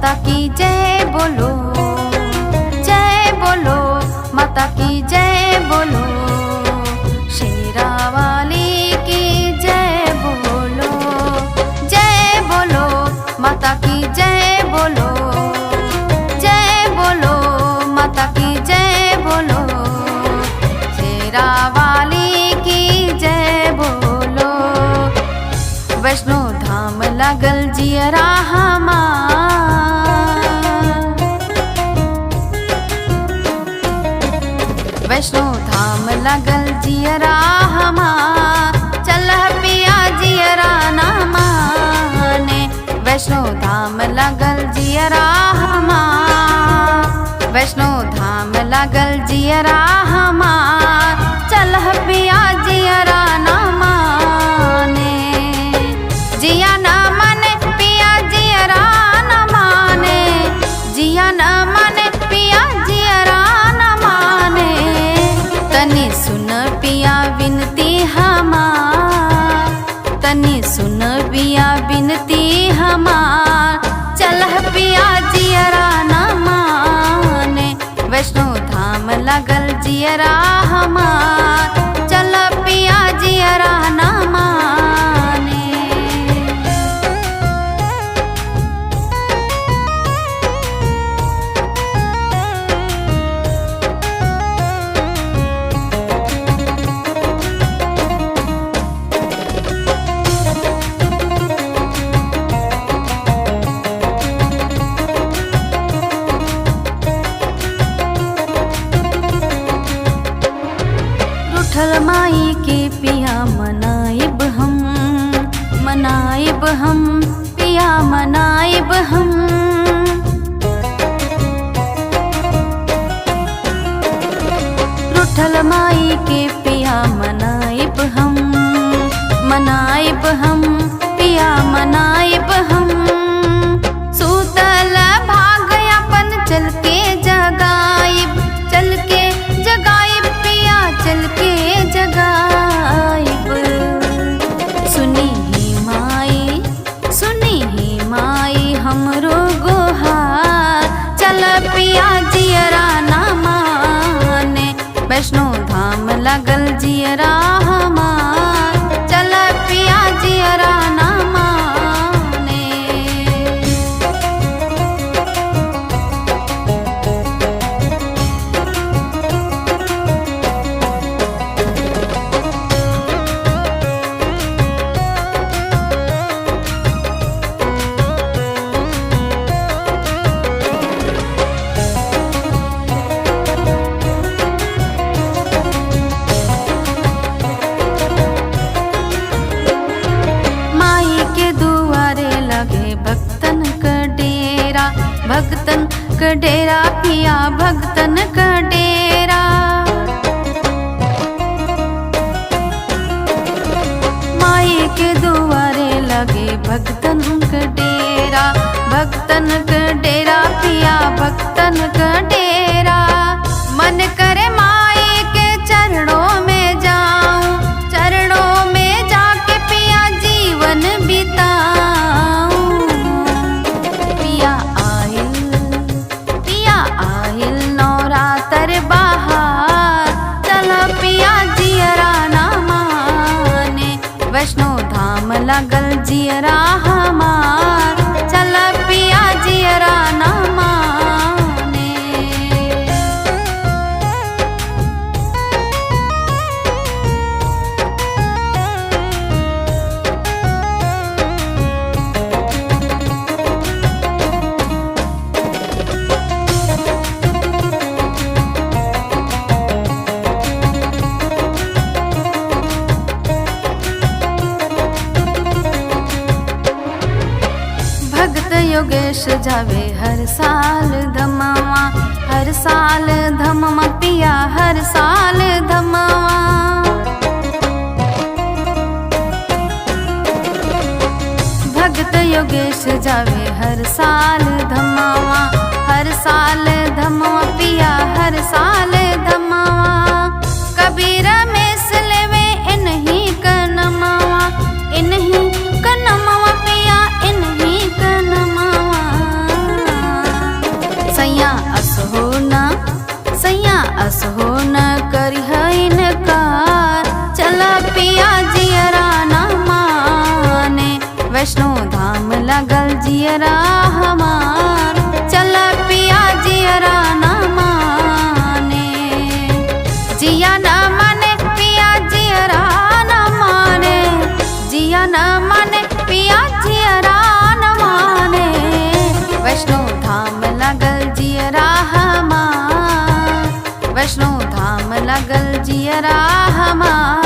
माता की जय बोलो, जय बोलो, माता की जय बोलो, शेरा वाली की जय बोलो, जय बोलो, माता की जय बोलो, जय बोलो, माता की जय बोलो, शेरा वाली की जय बोलो। वैष्णो धाम लागल जियरा हमार, वैष्णो धाम लागल जियरा हमार, चल पिया जियरा ना माने, वैष्णो धाम लागल जियरा हमार, वैष्णो धाम लागल जियरा हमार, चल पिया जियरा ना माने, जिया ना माने पिया जियरा ना माने, जिया ना माने पिया जियरा ना माने, तनी सुन पिया विनती हमार, तनी सुन पिया विनती हमार, चल पिया जियरा ना माने, वैष्णो धाम लागल जियरा हमार, चल पिया जियरा ना माने। रूठल माई के पिया मनाइब हम, मनाइब हम, पिया मनाइब हम, रूठल माई के पिया मनाइब हम, मनाइब हम, पिया मनाइब हम, सूतल भाग अपन चल के जगाइब, चल के जगाइब पिया चल के जगाइब, सुनी ही माई, सुनी ही माई हमरो गोहार, चल पिया जियरा ना माने, वैष्णो धाम लागल जियरा हमार, चल पिया जियरा ना माने। भक्तन का डेरा, भक्तन का डेरा पिया भक्तन का डेरा, माई के दुआरे लगे भक्तन का डेरा, भक्तन का डेरा पिया भक्तन का डेरा, मन करे माई के चरणों में जाऊं, चरणों में जाके पिया जीवन बिताऊं, नवरात्र बहार, चल पिया जियरा ना माने, वैष्णो धाम लागल जियरा हमार, चल पिया जियरा ना माने। योगेश जावे हर साल धमावा, हर साल धमावा पिया हर साल धमावा, भगत योगेश जावे हर साल धमावा, हर साल धमावा पिया हर साल धमावा, कबीर में लेवे इन्हीं कनमावा, इन्हीं कनमावा पिया इन्हीं कनमावा, सास हो न करी है इनकार, चला पिया जियरा न माने, वैष्णो धाम लगल जियरा हमार, चला पिया जियरा न माने। जिया न माने पिया जियरा न माने, जिया न माने पिया जियरा न माने, वैष्णो धाम लगल जियरा हमार, वैष्णो धाम लगल जियरा हमार।